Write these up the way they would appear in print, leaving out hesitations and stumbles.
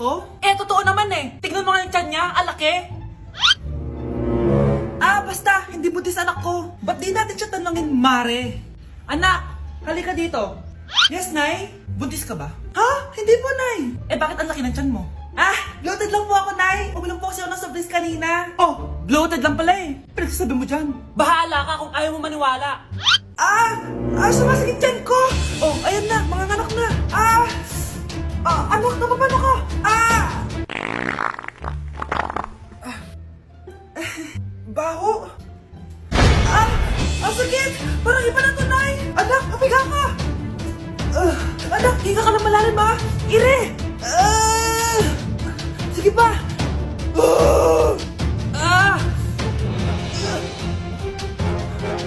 ko? Eh, totoo naman eh. Tignan mo nga yung tiyan niya, alaki. Basta, hindi buntis anak ko. Ba't di natin siya tanungin, Mare? Anak, halika dito. Yes, Nay? Buntis ka ba? Ha? Hindi po, Nay. Eh, bakit ang laki ng tiyan mo? Bloated lang po ako, Nay. Uminom po kasi ako ng soft drinks kanina. Oh, bloated lang pala eh. Pinagsasabi mo dyan. Bahala ka kung ayaw mo maniwala. Sumasakit tiyan ko. Oh, ayan na, mga anak na. Anak, napapano ka? Baho. Ang sakit. Parang iba na to, Nay. Anak, papiga ka. Anak, hinga ka na malalim, ha? Ire. Sige pa.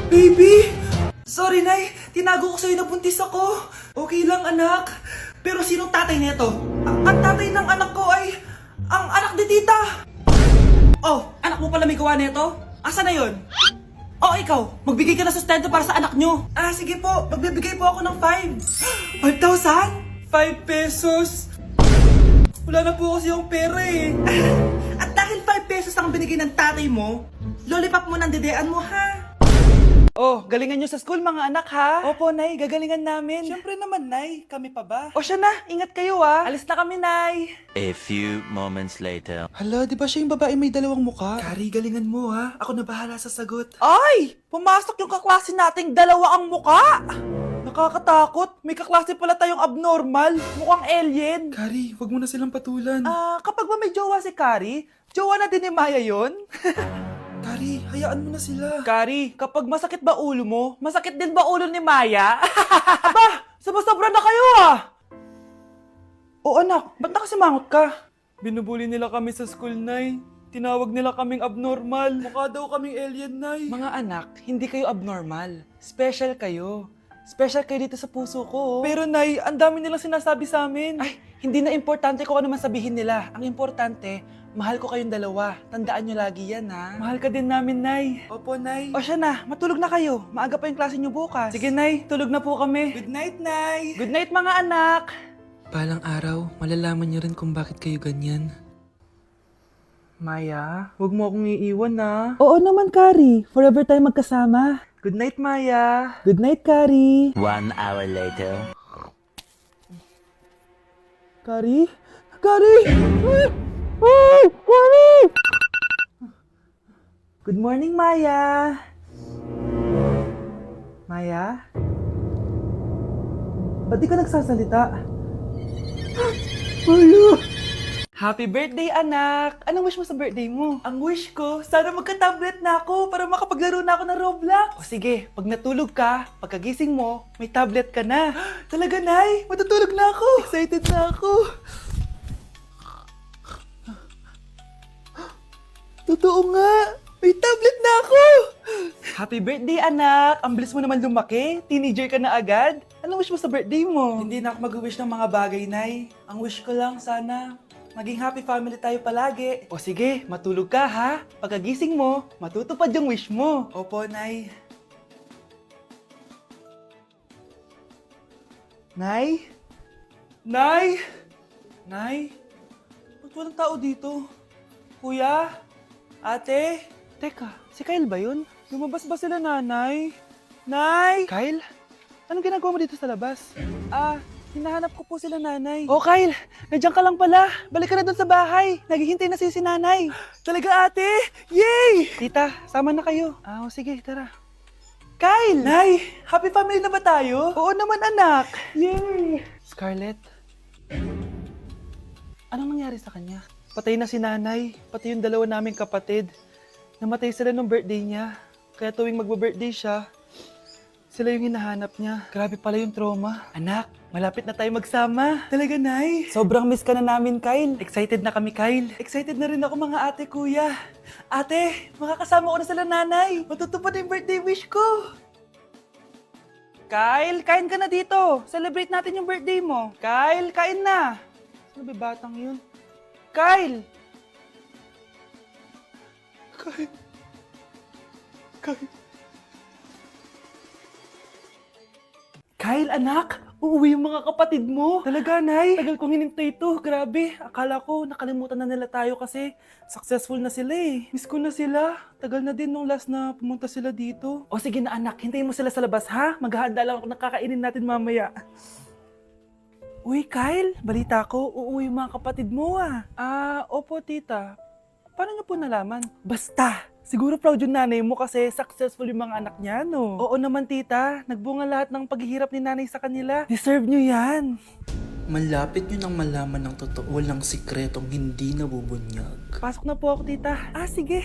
Baby. Sorry, Nay. Tinago ko sa'yo na buntis ako. Okay lang, anak. Pero sinong tatay nito? Ang tatay ng anak ko ay ang anak ni tita. Oh, anak mo pala may gawa nito? Asa na yun? Oh, ikaw, magbigay ka na sustento para sa anak nyo. Sige po, magbibigay po ako ng 5. 5,000? 5 pesos? Wala na po kasi yung pera eh. At dahil 5 pesos ang binigay ng tatay mo, lollipop mo ng dedean mo, ha? Oh, galingan nyo sa school mga anak, ha? Opo, Nay, gagalingan namin. Siyempre naman, Nay. Kami pa ba? O siya na, ingat kayo, ha? Alis na kami, Nay. A few moments later. Hala, di ba siya yung babae may dalawang muka? Kari, galingan mo, ha? Ako na bahala sa sagot. Ay! Pumasok yung kaklase nating dalawa ang muka! Nakakatakot. May kaklase pala tayong abnormal. Mukhang alien. Kari, wag mo na silang patulan. Kapag ba may jowa si Kari, jowa na din ni Maya yun? Kari, hayaan mo na sila. Kari, kapag masakit ba ulo mo, masakit din ba ulo ni Maya? Aba, sobra na kayo O anak, ba't nakasimangot ka? Binubuli nila kami sa school, Nay. Tinawag nila kaming abnormal. Mukha daw kaming alien, Nay. Mga anak, hindi kayo abnormal. Special kayo. Special kayo dito sa puso ko. Pero Nay, ang dami nilang sinasabi sa amin. Ay, hindi na importante kung ano man sabihin nila. Ang importante, mahal ko kayong dalawa. Tandaan nyo lagi yan, ha? Mahal ka din namin, Nay. Opo, Nay. O siya na, matulog na kayo. Maaga pa yung klase nyo bukas. Sige, Nay, tulog na po kami. Good night, Nay. Good night, mga anak. Balang araw, malalaman niyo rin kung bakit kayo ganyan. Maya, huwag mo akong iiwan, na. Oo naman, Kari. Forever tayo magkasama. Good night, Maya. Good night, Kari. 1 hour later. Kari? Kari! Kari! Good morning, Maya. Maya? Ba't di ka nagsasalita? Maya! Happy birthday, anak! Anong wish mo sa birthday mo? Ang wish ko, sana magka-tablet na ako para makapaglaro na ako ng Roblox. O sige, pag natulog ka, pagkagising mo, may tablet ka na. Talaga, Nay? Matutulog na ako. Excited na ako. Totoo nga! May tablet na ako! Happy birthday, anak! Ang bilis mo naman lumaki. Teenager ka na agad. Anong wish mo sa birthday mo? Hindi na ako mag-wish ng mga bagay, Nay. Ang wish ko lang, sana maging happy family tayo palagi. O sige, matulog ka, ha? Pagkagising mo, matutupad yung wish mo. Opo, Nay. Nay? Nay? Nay? Ba't walang tao dito? Kuya? Ate? Teka, si Kyle ba yun? Lumabas ba sila, nanay? Nay! Kyle? Anong ginagawa mo dito sa labas? Hinahanap ko po sila, nanay. Oh, Kyle! Nandiyan ka lang pala. Balik ka na dun sa bahay. Naghihintay na si nanay. Talaga, ate? Yay! Tita, sama na kayo. Sige, tara. Kyle! Nay! Happy family na ba tayo? Oo naman, anak. Yay! Scarlett? Anong nangyari sa kanya? Patay na si nanay, pati yung dalawa naming kapatid. Namatay sila nung birthday niya. Kaya tuwing magbo-birthday siya, sila yung hinahanap niya. Grabe pala yung trauma. Anak, malapit na tayo magsama. Talaga, Nay. Sobrang miss ka na namin, Kyle. Excited na kami, Kyle. Excited na rin ako, mga ate, kuya. Ate, makakasama ko na sila, nanay. Matutupad yung birthday wish ko. Kyle, kain ka na dito. Celebrate natin yung birthday mo. Kyle, kain na. Sino ba batang yun? Kyle! Kyle! Kyle! Kyle, anak! Uuwi yung mga kapatid mo. Talaga, Nay? Tagal kong hinintay ito. Grabe. Akala ko nakalimutan na nila tayo kasi successful na sila eh. Miss ko na sila. Tagal na din nung last na pumunta sila dito. O sige na anak, hintayin mo sila sa labas ha. Maghahanda lang ako ng kakainin natin mamaya. Uy, Kyle, balita ko, uuwi yung mga kapatid mo ah. Opo tita. Paano niyo po nalaman? Basta! Siguro proud yung nanay mo kasi successful yung mga anak niya, no? Oo naman, tita. Nagbunga lahat ng paghihirap ni nanay sa kanila. Deserve nyo yan. Malapit nyo nang malaman ng totoo, walang sikretong hindi nabubunyag. Pasok na po ako, tita. Sige.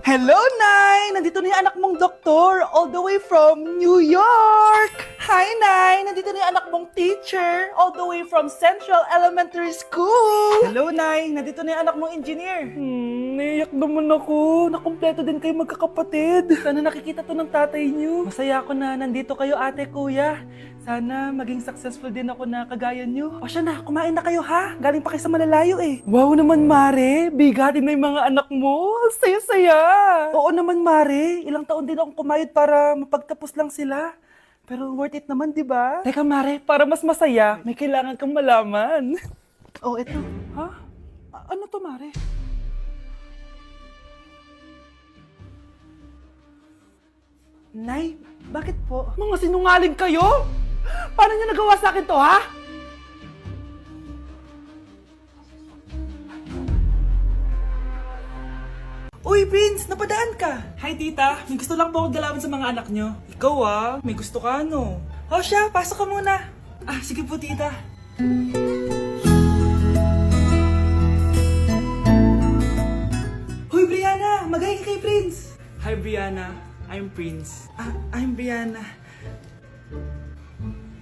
Hello, Nay! Nandito na yung anak mong doktor all the way from New York! Hi, Nay! Nandito na yung anak mong teacher all the way from Central Elementary School! Hello, Nay! Nandito na yung anak mong engineer! Naiyak naman ako. Nakumpleto din kayo magkakapatid. Sana nakikita to ng tatay niyo. Masaya ako na nandito kayo, ate, kuya. Sana maging successful din ako na kagaya niyo. O siya na, kumain na kayo ha. Galing pa kayo sa malalayo eh. Wow naman, Mare. Bigatin na yung mga anak mo. Saya-saya. Oo naman, Mare. Ilang taon din akong kumayod para mapagtapos lang sila. Pero worth it naman, di ba? Teka, Mare, para mas masaya, may kailangan kang malaman. Oh, eto. Ha? Ano to, Mare? Nay, bakit po? Mga sinungaling kayo? Paano niyo nagawa sa akin to, ha? Uy, Prince! Napadaan ka! Hi, tita! May gusto lang po akong dalawin sa mga anak nyo. Ikaw may gusto ka, no? O siya, pasok ka muna. Sige po, tita. Hoy, Brianna! Magay ka kay Prince! Hi, Brianna. I'm Prince. I'm Brianna.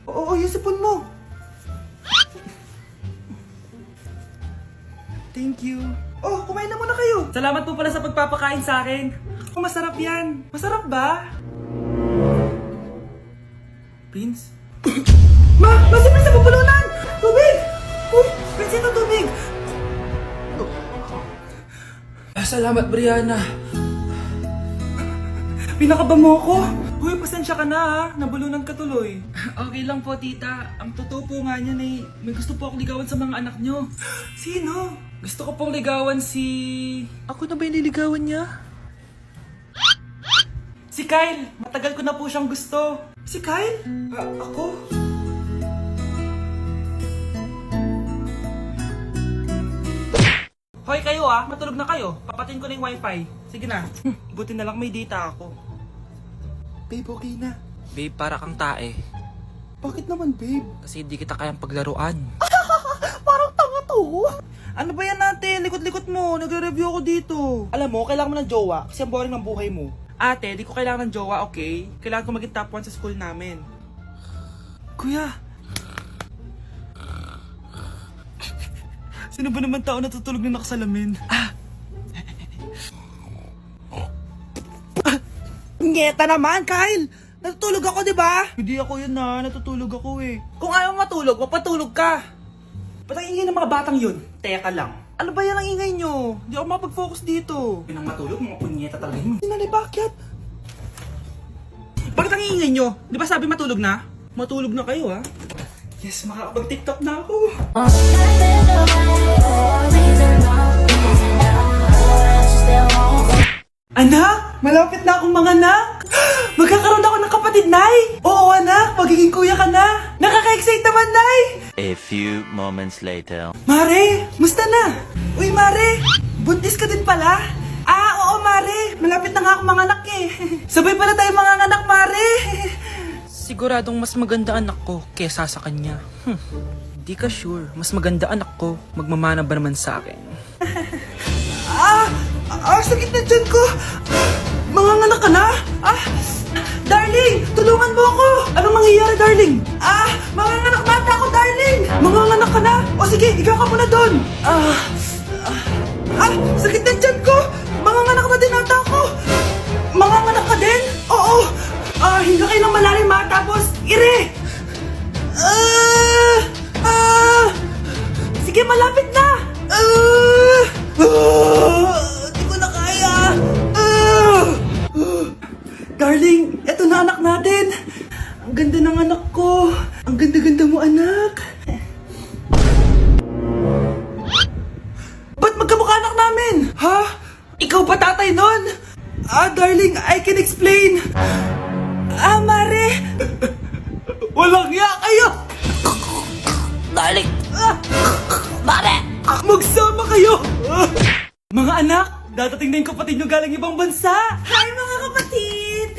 Oo, yung sipon mo. Thank you. Oh, kumain na muna kayo. Salamat po pala sa pagpapakain sa akin. Oh, masarap yan. Masarap ba? Prince? Si Prince sa bubulunan! Tubig! Uy, Prince, ito tubig! Salamat, Brianna. Pinakaba mo ako? Uy, pasensya ka na ha. Nabulunan ka tuloy. Okay lang po, tita. Ang totoo po nga niyan eh, may gusto po akong ligawan sa mga anak nyo. Sino? Gusto ko pong ligawan si... Ako na ba yung niligawan niya? Si Kyle. Matagal ko na po siyang gusto. Si Kyle? Ako? Hoy kayo matulog na kayo. Papatin ko na yung wifi. Sige na. Buti na lang may data ako. Babe, okay na. Babe, para kang tae. Bakit naman, babe? Kasi di kita kayang paglaruan. Parang tanga to. Ano ba yan natin? Likot-likot mo. Nagre-review ako dito. Alam mo, kailangan mo ng jowa kasi ang boring ng buhay mo. Ate, di ko kailangan ng jowa, okay? Kailangan ko maging top 1 sa school namin. Kuya. Sino ba naman tao natutulog na nakasalamin? Ngeta naman, Kyle! Natutulog ako, di ba? Hindi ako yun natutulog ako eh. Kung ayaw matulog, mapatulog ka! Ba't ang ingay ng mga batang yun? Teka lang. Ano ba yan ang ingay nyo? Hindi ako mapag-focus dito. Pinang matulog, mga punyeta talaga yun. Sinali, bakit? Bakit ang ingay nyo? Di ba sabi matulog na? Matulog na kayo Yes, makakapag-tiktok na ako. Anak, malapit na akong manganak. Magkakaroon ako ng kapatid, Nay. Oo, anak, magiging kuya ka na. Nakaka-excite naman, Nay. A few moments later. Mare, musta na? Uy, Mare, buntis ka din pala? Oo, Mare, malapit na nga akong manganak eh. Sabay pala tayo manganganak, Mare. Siguradong mas maganda anak ko kesa sa kanya. Di ka sure. Mas maganda anak ko. Magmamana ba naman sa akin? Sakit na dyan ko. Manganganak ka na? Darling, tulungan mo ako. Anong mangyayari, darling? Manganganak bata ako, darling. Manganganak ka na? O sige, ikaw ka muna doon. Sakit na dyan ko. Manganganak na din ata ako. Manganganak ka din? Oo. Hinga kayo ng malalim tapos ire. Sige, malapit na. Di ko na kaya. Darling, eto na anak natin. ganda ng anak ko. Ang ganda-ganda mo, anak. Ba't magkamukha anak namin? Ha? Ikaw ba tatay nun? Darling, I can explain. Mare. Walang hiya kayo. Darling. Mare. Magsama kayo. Mga anak, dadating na yung kapatid nyo galing ibang bansa. Hi mga kapatid.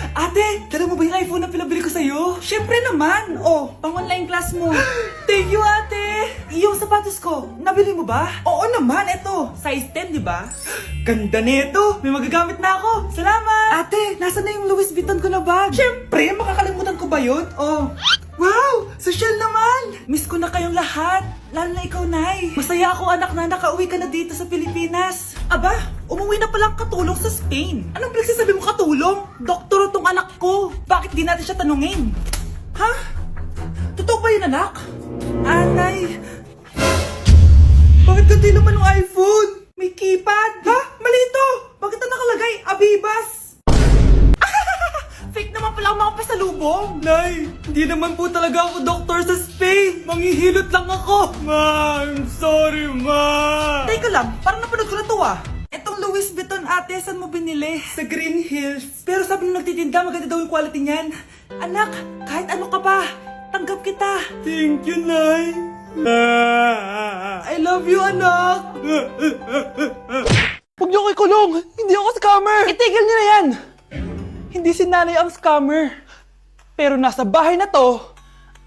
Ate, dala mo ba yung iPhone na pinabili ko sa'yo? Siyempre naman. Oh, pang-online class mo. Thank you, ate. Yung sapatos ko, nabili mo ba? Oo naman, eto. Size 10, di ba? Ganda nito. May magagamit na ako. Salamat. Ate, nasa na yung Louis Vuitton ko na bag? Siyempre, makakalimutan ko ba yun? Oh. Wow! Social naman! Miss ko na kayong lahat. Lalo na ikaw, Nay. Masaya ako, anak, na nakauwi ka na dito sa Pilipinas. Aba, umuwi na palang katulong sa Spain. Anong pinagsasabi mo katulong? Doktor tong anak ko. Bakit di natin siya tanungin? Ha? Totoo ba yun, anak? Nay. Bakit ganti naman ng iPhone? May keypad. Ha? Mali ito. Bakit na nakalagay? Abibas. Fake naman pala ang mga pasalubong. Nay, hindi naman po talaga ako doktor sa Spain. Manghihilot lang ako. Ma, I'm sorry, ma. Teka lang, parang napanood ko na to ah. Etong Louis Vuitton ate, saan mo binili? Sa Green Hills. Pero sabi nung nagtitinda, maganda daw yung quality niyan. Anak, kahit ano ka pa, tanggap kita. Thank you, Nay. I love you, anak. Huwag niyo ko ikulong! Hindi ako scammer! Itigil niyo na yan! Hindi si nanay ang scammer. Pero nasa bahay na to,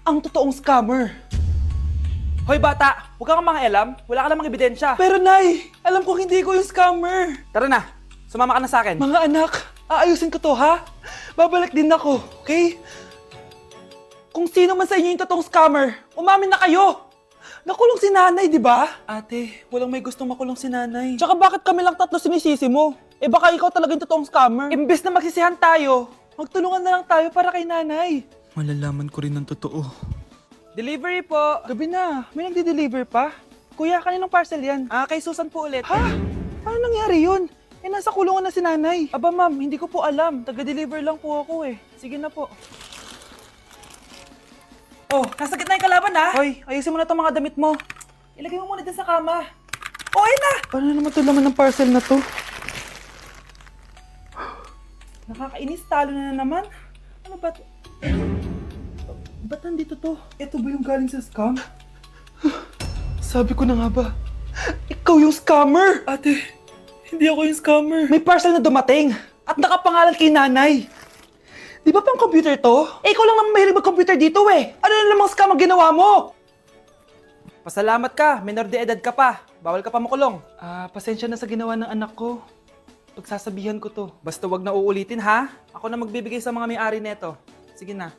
ang totoong scammer. Hoy bata, huwag kang mangialam. Wala ka namang ebidensya. Pero nay, alam ko hindi ko yung scammer. Tara na, sumama ka na sa akin. Mga anak, aayusin ko to ha? Babalik din ako, okay? Kung sino man sa inyo yung totoong scammer, umamin na kayo! Nakulong si nanay, di ba? Ate, walang may gustong makulong si nanay. Tsaka bakit kami lang tatlo sinisisi mo? Eh baka ikaw talaga yung totoong scammer. Imbes na magsisihan tayo, magtulungan na lang tayo para kay nanay. Malalaman ko rin ng totoo. Delivery po. Gabi na, may nagde-deliver pa? Kuya, kaninong parcel yan? Kay Susan po ulit. Ha? Paano nangyari yun? Eh nasa kulungan na si nanay. Aba ma'am, hindi ko po alam. Taga-deliver lang po ako eh. Sige na po. Oh, nasa gitna yung kalaban ha? Hoy, ayusin mo na itong mga damit mo. Ilagay mo muna dyan sa kama. Oh, ayun na! Paano naman ito laman ng parcel na to? Nakakainis, talo na naman. Ano ba ito? Ba't nandito to? Ito ba yung galing sa scam? Sabi ko na nga ba, ikaw yung scammer! Ate, hindi ako yung scammer. May parcel na dumating at nakapangalan kay nanay. Di ba pang computer to? Eh, ikaw lang naman mahilig mag-computer dito eh. Ano na namang scam ang ginawa mo? Pasalamat ka, minor de edad ka pa. Bawal ka pa makulong. Pasensya na sa ginawa ng anak ko. Pagsasabihan ko to. Basta wag na uulitin ha. Ako na magbibigay sa mga may-ari neto. Sige na.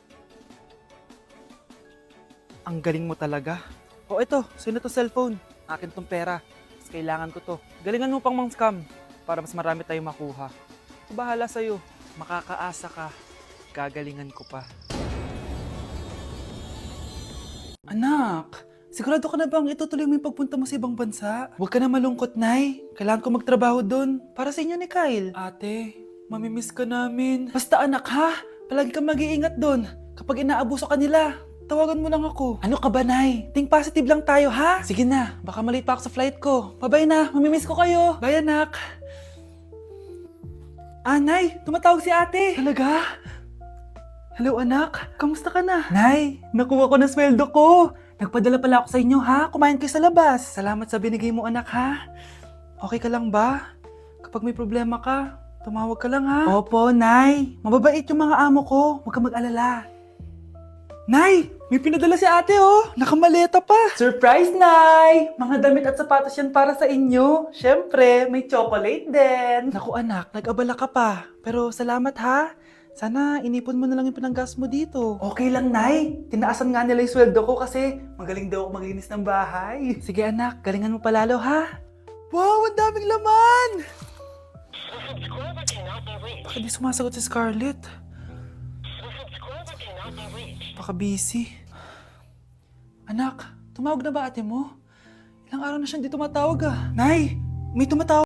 Ang galing mo talaga. O eto, sino to cellphone? Akin tong pera. Mas kailangan ko to. Galingan mo pang mang-scam para mas marami tayong makuha. Bahala sa'yo. Makakaasa ka. Gagalingan ko pa. Anak, sigurado ka na bang itutuloy mo yung pagpunta mo sa ibang bansa? Huwag ka na malungkot, Nay. Kailangan ko magtrabaho doon. Para sa inyo ni Kyle. Ate, mamimiss ka namin. Basta anak ha, palagi kang mag-iingat doon. Kapag inaabuso ka nila, tawagan mo lang ako. Ano ka ba, Nay? Think positive lang tayo, ha? Sige na, baka malate pa ako sa flight ko. Bye-bye na, mamimiss ko kayo. Bye, anak. Nay, tumatawag si ate. Talaga? Hello, anak. Kamusta ka na? Nay, nakuha ko na sweldo ko. Nagpadala pala ako sa inyo, ha? Kumain kayo sa labas. Salamat sa binigay mo, anak, ha? Okay ka lang ba? Kapag may problema ka, tumawag ka lang, ha? Opo, Nay. Mababait yung mga amo ko. Huwag ka mag-alala. Nay, may pinadala si ate, oh. Nakamaleta pa. Surprise, Nay! Mga damit at sapatos yan para sa inyo. Siyempre, may chocolate din. Naku, anak, nag-abala ka pa. Pero salamat, ha? Sana inipon mo na lang yung pinanggas mo dito. Okay lang, Nay. Tinaasan nga nila yung sweldo ko kasi magaling daw ako maglinis ng bahay. Sige, anak. Galingan mo palalo, ha? Wow, ang daming laman! Bakit di sumasagot si Scarlett? Baka busy. Anak, tumawag na ba ate mo? Ilang araw na siyang di tumatawag ah. Nay, may tumatawag.